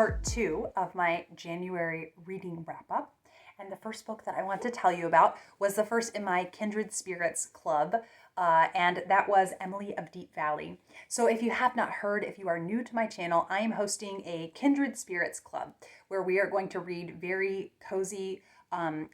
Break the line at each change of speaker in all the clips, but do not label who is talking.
part 2 of my January reading wrap-up. And the first book that I want to tell you about was the first in my Kindred Spirits Club, and that was Emily of Deep Valley. So if you have not heard, if you are new to my channel, I am hosting a Kindred Spirits Club where we are going to read very cozy,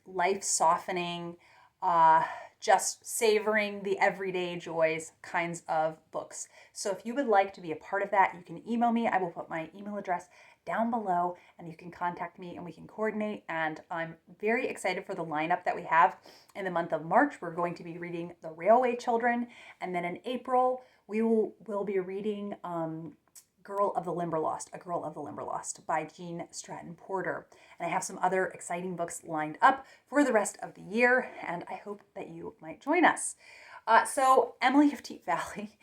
life-softening, just savoring the everyday joys kinds of books. So if you would like to be a part of that, you can email me. I will put my email address down below and you can contact me and we can coordinate. And I'm very excited for the lineup that we have. In the month of March, we're going to be reading The Railway Children. And then in April, we'll be reading A Girl of the Limberlost by Jean Stratton Porter. And I have some other exciting books lined up for the rest of the year, and I hope that you might join us. So Emily of Deep Valley,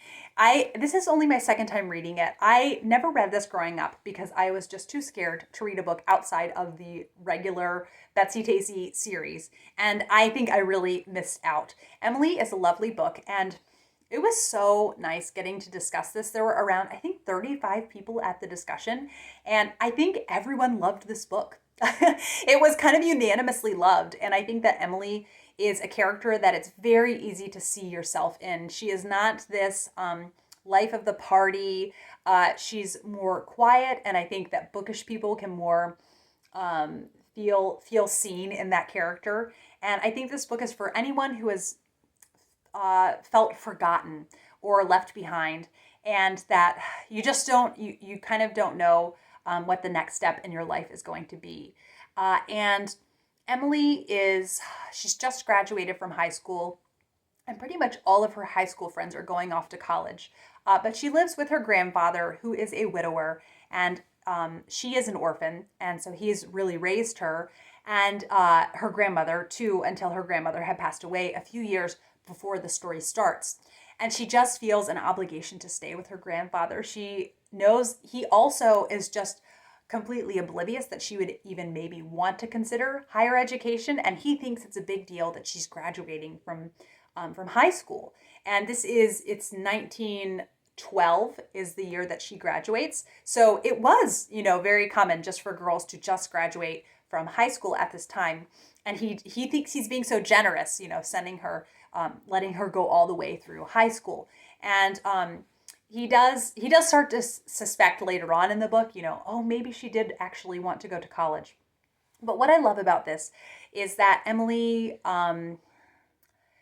this is only my second time reading it. I never read this growing up because I was just too scared to read a book outside of the regular Betsy Tacy series, and I think I really missed out. Emily is a lovely book, and it was so nice getting to discuss this. There were around, I think, 35 people at the discussion, and I think everyone loved this book. It was kind of unanimously loved, and I think that Emily is a character that it's very easy to see yourself in. She is not this life of the party. She's more quiet, and I think that bookish people can more feel seen in that character. And I think this book is for anyone who has felt forgotten or left behind, and that you just don't, you kind of don't know what the next step in your life is going to be. And Emily she's just graduated from high school, and pretty much all of her high school friends are going off to college. But she lives with her grandfather, who is a widower, and she is an orphan, and so he's really raised her and her grandmother too, until her grandmother had passed away a few years before the story starts. And she just feels an obligation to stay with her grandfather. She knows he also is just completely oblivious that she would even maybe want to consider higher education, and he thinks it's a big deal that she's graduating from high school. And it's 1912 is the year that she graduates. So it was, very common just for girls to just graduate from high school at this time. And he thinks he's being so generous, sending her, letting her go all the way through high school. And he does start to suspect later on in the book, oh, maybe she did actually want to go to college. But what I love about this is that Emily,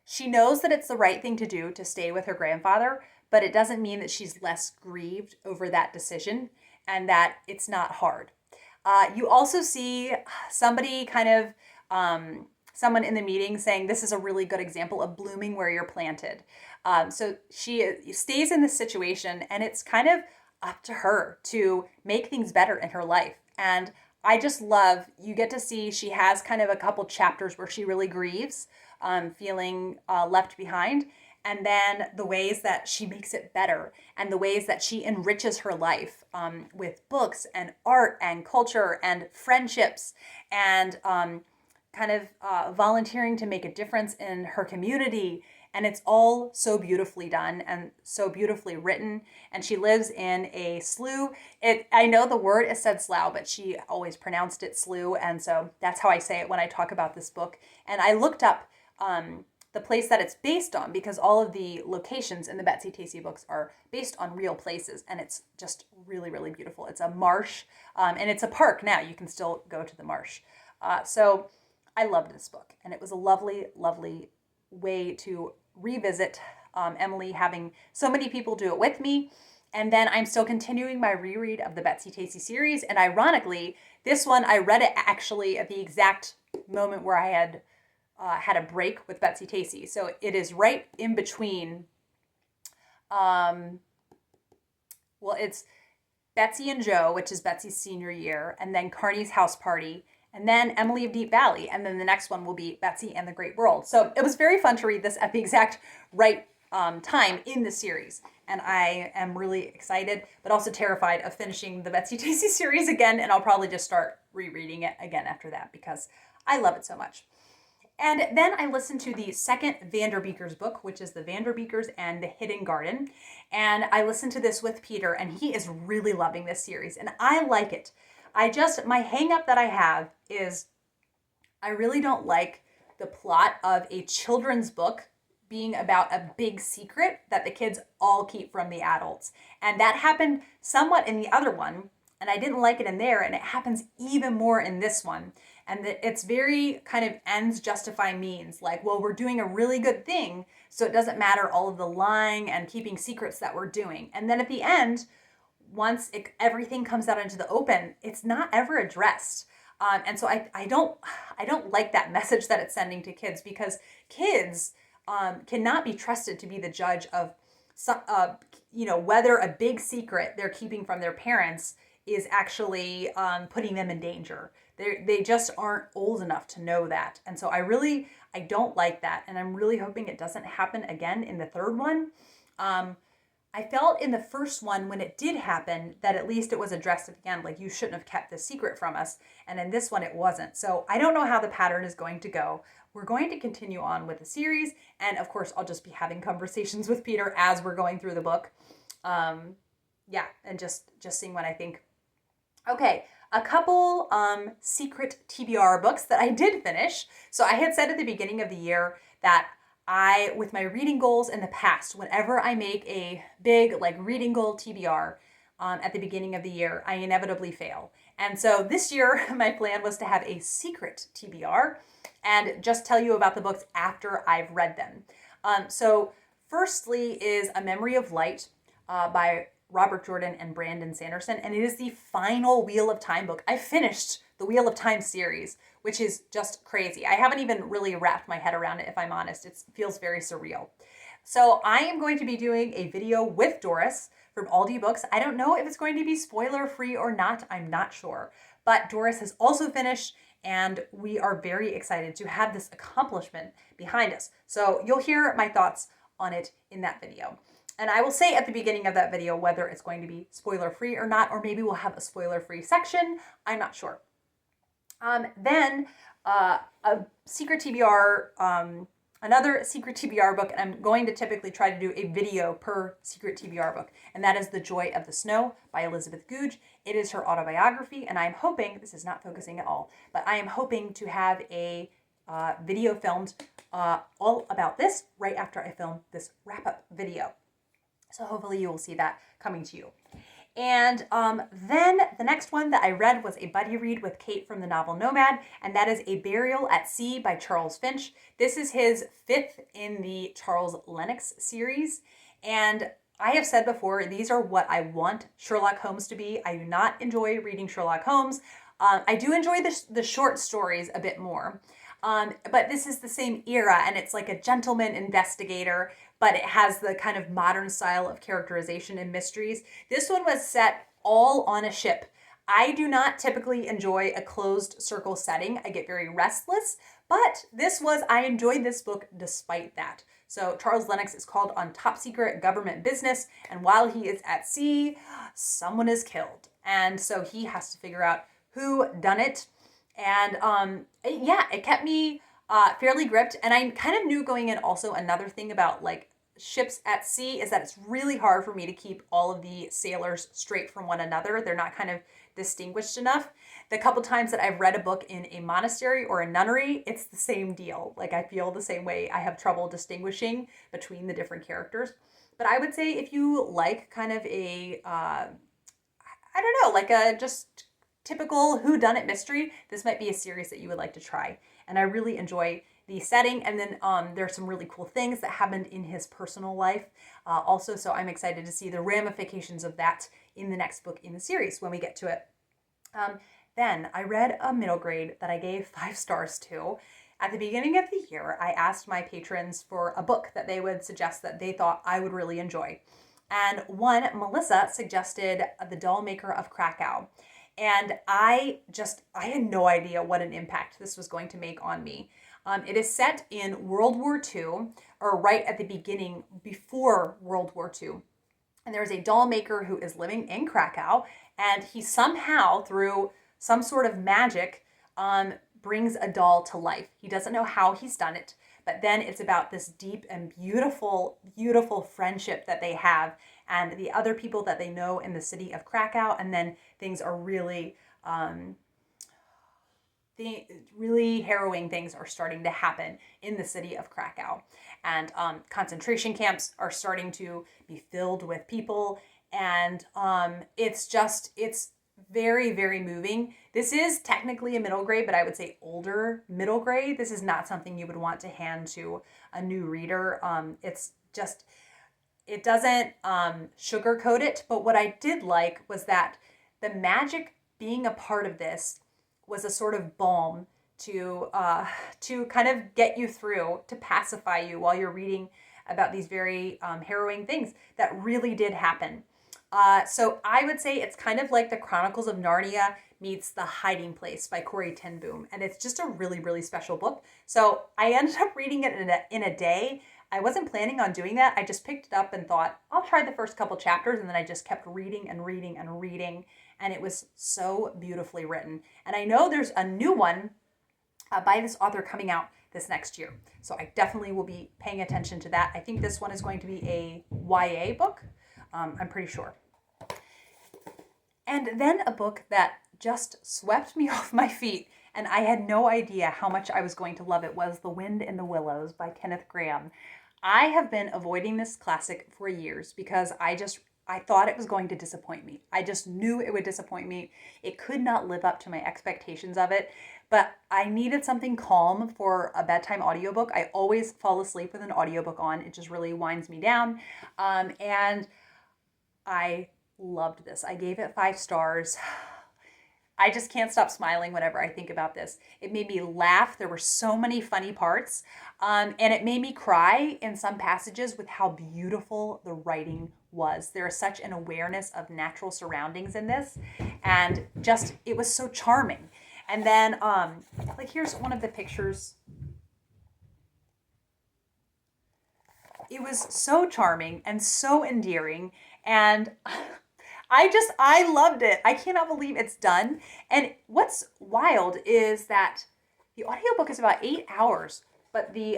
she knows that it's the right thing to do to stay with her grandfather, but it doesn't mean that she's less grieved over that decision and that it's not hard. You also see somebody someone in the meeting saying this is a really good example of blooming where you're planted. So she stays in this situation, and it's kind of up to her to make things better in her life. And I just love, you get to see she has kind of a couple chapters where she really grieves, feeling left behind. And then the ways that she makes it better and the ways that she enriches her life with books and art and culture and friendships and volunteering to make a difference in her community. And it's all so beautifully done and so beautifully written. And she lives in a slough. I know the word is said slough, but she always pronounced it slough. And so that's how I say it when I talk about this book. And I looked up the place that it's based on, because all of the locations in the Betsy Tacy books are based on real places. And it's just really, really beautiful. It's a marsh, and it's a park now. You can still go to the marsh. So I loved this book, and it was a lovely, lovely way to revisit Emily, having so many people do it with me. And then I'm still continuing my reread of the Betsy Tacy series. And ironically, this one, I read it actually at the exact moment where I had a break with Betsy Tacy. So it is right in between, it's Betsy and Joe, which is Betsy's senior year, and then Carney's house party, and then Emily of Deep Valley, and then the next one will be Betsy and the Great World. So it was very fun to read this at the exact right time in the series, and I am really excited, but also terrified of finishing the Betsy Tacy series again, and I'll probably just start rereading it again after that because I love it so much. And then I listened to the second Vanderbeakers book, which is The Vanderbeakers and the Hidden Garden. And I listened to this with Peter, and he is really loving this series, and I like it. My hang up that I have is I really don't like the plot of a children's book being about a big secret that the kids all keep from the adults. And that happened somewhat in the other one, and I didn't like it in there, and it happens even more in this one. And it's very kind of ends justify means. Like, well, we're doing a really good thing, so it doesn't matter all of the lying and keeping secrets that we're doing. And then at the end, once everything comes out into the open, it's not ever addressed. And so I don't like that message that it's sending to kids, because kids cannot be trusted to be the judge of whether a big secret they're keeping from their parents is actually putting them in danger. They just aren't old enough to know that. And so I don't like that. And I'm really hoping it doesn't happen again in the third one. I felt in the first one, when it did happen, that at least it was addressed at the end, like, you shouldn't have kept this secret from us. And in this one, it wasn't. So I don't know how the pattern is going to go. We're going to continue on with the series. And of course, I'll just be having conversations with Peter as we're going through the book. And just seeing what I think. Okay, a couple secret TBR books that I did finish. So I had said at the beginning of the year that with my reading goals in the past, whenever I make a big reading goal TBR at the beginning of the year, I inevitably fail. And so this year, my plan was to have a secret TBR and just tell you about the books after I've read them. So firstly is A Memory of Light by Robert Jordan and Brandon Sanderson, and it is the final Wheel of Time book. I finished the Wheel of Time series, which is just crazy. I haven't even really wrapped my head around it, if I'm honest. It feels very surreal. So I am going to be doing a video with Doris from Aldi Books. I don't know if it's going to be spoiler free or not. I'm not sure. But Doris has also finished, and we are very excited to have this accomplishment behind us. So you'll hear my thoughts on it in that video. And I will say at the beginning of that video whether it's going to be spoiler free or not, or maybe we'll have a spoiler free section. I'm not sure. Then a secret TBR, another secret TBR book, and I'm going to typically try to do a video per secret TBR book, and that is The Joy of the Snow by Elizabeth Goudge. It is her autobiography, and I'm hoping, this is not focusing at all, but I am hoping to have a video filmed all about this right after I film this wrap-up video. So hopefully you will see that coming to you. And then the next one that I read was a buddy read with Kate from the novel Nomad, and that is A Burial at Sea by Charles Finch. This is his 5th in the Charles Lennox series, and I have said before, these are what I want Sherlock Holmes to be. I do not enjoy reading Sherlock Holmes. I do enjoy the short stories a bit more. But this is the same era, and it's like a gentleman investigator, but it has the kind of modern style of characterization and mysteries. This one was set all on a ship. I do not typically enjoy a closed circle setting. I get very restless, but I enjoyed this book despite that. So Charles Lennox is called on top secret government business, and while he is at sea, someone is killed. And so he has to figure out who done it. And it kept me fairly gripped. And I kind of knew going in also another thing about ships at sea is that it's really hard for me to keep all of the sailors straight from one another. They're not kind of distinguished enough. The couple times that I've read a book in a monastery or a nunnery, it's the same deal. I feel the same way. I have trouble distinguishing between the different characters. But I would say if you like kind of a, a just typical whodunit mystery, this might be a series that you would like to try. And I really enjoy the setting. And then there are some really cool things that happened in his personal life also. So I'm excited to see the ramifications of that in the next book in the series when we get to it. Then I read a middle grade that I gave 5 stars to. At the beginning of the year, I asked my patrons for a book that they would suggest that they thought I would really enjoy. And one, Melissa, suggested The Dollmaker of Krakow. And I had no idea what an impact this was going to make on me. It is set in World War II, or right at the beginning, before World War II. And there's a doll maker who is living in Krakow, and he somehow, through some sort of magic, brings a doll to life. He doesn't know how he's done it, but then it's about this deep and beautiful, beautiful friendship that they have and the other people that they know in the city of Krakow, and then things are really um, the really harrowing things are starting to happen in the city of Krakow. And concentration camps are starting to be filled with people. And it's very, very moving. This is technically a middle grade, but I would say older middle grade. This is not something you would want to hand to a new reader. It doesn't sugarcoat it. But what I did like was that the magic being a part of this was a sort of balm to kind of get you through, to pacify you while you're reading about these very harrowing things that really did happen. So I would say it's kind of like the Chronicles of Narnia meets The Hiding Place by Corrie ten Boom. And it's just a really, really special book. So I ended up reading it in a day. I wasn't planning on doing that. I just picked it up and thought, I'll try the first couple chapters. And then I just kept reading and reading and reading. And it was so beautifully written. And I know there's a new one by this author coming out this next year. So I definitely will be paying attention to that. I think this one is going to be a YA book. I'm pretty sure. And then a book that just swept me off my feet, and I had no idea how much I was going to love it, was The Wind in the Willows by Kenneth Grahame. I have been avoiding this classic for years because I thought it was going to disappoint me. I just knew it would disappoint me. It could not live up to my expectations of it, but I needed something calm for a bedtime audiobook. I always fall asleep with an audiobook on. It just really winds me down. And I loved this. I gave it 5 stars. I just can't stop smiling whenever I think about this. It made me laugh. There were so many funny parts. And it made me cry in some passages with how beautiful the writing was. There is such an awareness of natural surroundings in this. And just, it was so charming. And then, like, here's one of the pictures. It was so charming and so endearing. And I loved it. I cannot believe it's done. And what's wild is that the audiobook is about 8 hours, but the,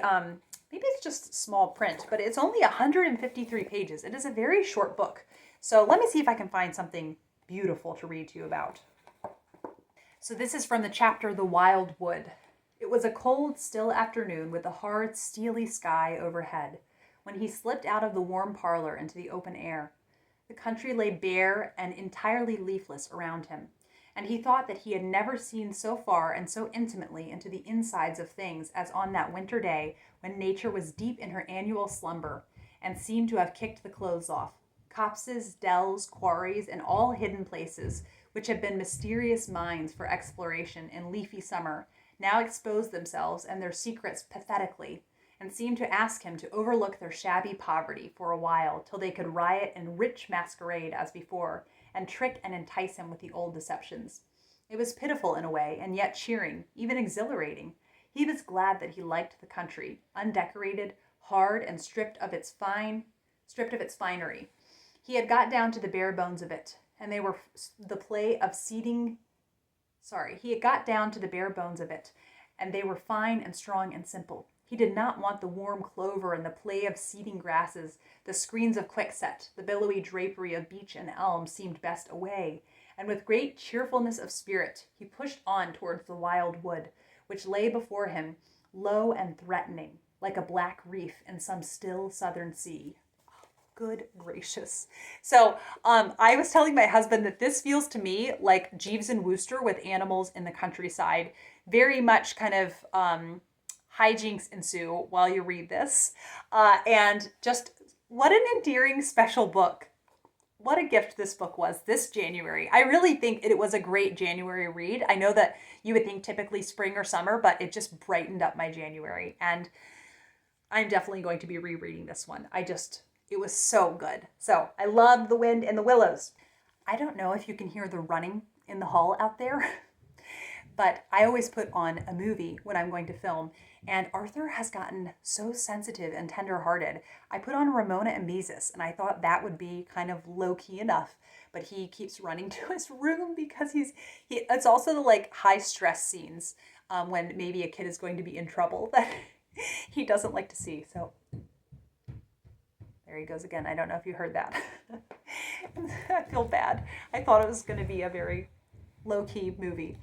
maybe it's just small print, but it's only 153 pages. It is a very short book. So let me see if I can find something beautiful to read to you about. So this is from the chapter, The Wild Wood. It was a cold, still afternoon with a hard, steely sky overhead when he slipped out of the warm parlor into the open air. The country lay bare and entirely leafless around him, and he thought that he had never seen so far and so intimately into the insides of things as on that winter day when nature was deep in her annual slumber and seemed to have kicked the clothes off. Copses, dells, quarries, and all hidden places, which had been mysterious mines for exploration in leafy summer, now exposed themselves and their secrets pathetically, and seemed to ask him to overlook their shabby poverty for a while till they could riot in rich masquerade as before, and trick and entice him with the old deceptions. It was pitiful in a way, and yet cheering, even exhilarating. He was glad that he liked the country, undecorated, hard, and stripped of its finery. He had got down to the bare bones of it, and they were the play of he had got down to the bare bones of it, and they were fine and strong and simple. He did not want the warm clover and the play of seeding grasses, the screens of quickset, the billowy drapery of beech and elm seemed best away, and with great cheerfulness of spirit he pushed on towards the wild wood, which lay before him, low and threatening, like a black reef in some still southern sea. Good gracious. So I was telling my husband that this feels to me like Jeeves and Wooster with animals in the countryside. Very much kind of hijinks ensue while you read this. And just what an endearing special book. What a gift this book was this January. I really think it was a great January read. I know that you would think typically spring or summer, but it just brightened up my January. And I'm definitely going to be rereading this one. It was so good. So I loved The Wind in the Willows. I don't know if you can hear the running in the hall out there, but I always put on a movie when I'm going to film. And Arthur has gotten so sensitive and tenderhearted. I put on Ramona and Beezus, and I thought that would be kind of low-key enough. But he keeps running to his room because it's also the like high stress scenes when maybe a kid is going to be in trouble that he doesn't like to see. So there he goes again. I don't know if you heard that. I feel bad. I thought it was going to be a very low-key movie.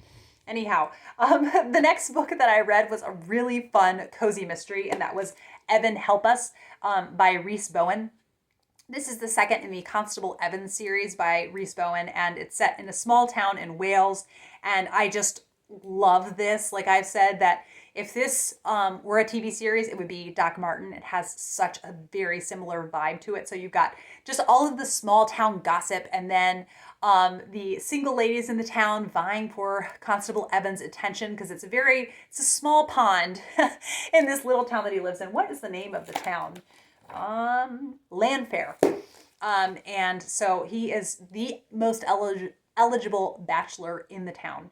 Anyhow, the next book that I read was a really fun, cozy mystery, and that was Evan Help Us by Rhys Bowen. This is the second in the Constable Evan series by Rhys Bowen, and it's set in a small town in Wales. And I just love this. Like I've said, that if this were a TV series, it would be Doc Martin. It has such a very similar vibe to it. So you've got just all of the small town gossip, and then the single ladies in the town vying for Constable Evan's attention, because it's a small pond in this little town that he lives in. What is the name of the town? Landfair. And so he is the most eligible bachelor in the town.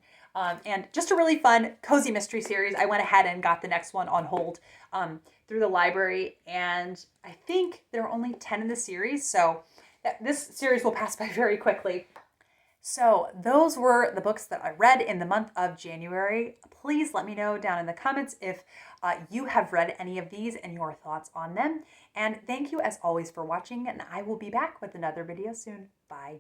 And just a really fun, cozy mystery series. I went ahead and got the next one on hold through the library, and I think there are only 10 in the series, so this series will pass by very quickly. So those were the books that I read in the month of January. Please let me know down in the comments if you have read any of these and your thoughts on them. And thank you as always for watching, and I will be back with another video soon. Bye.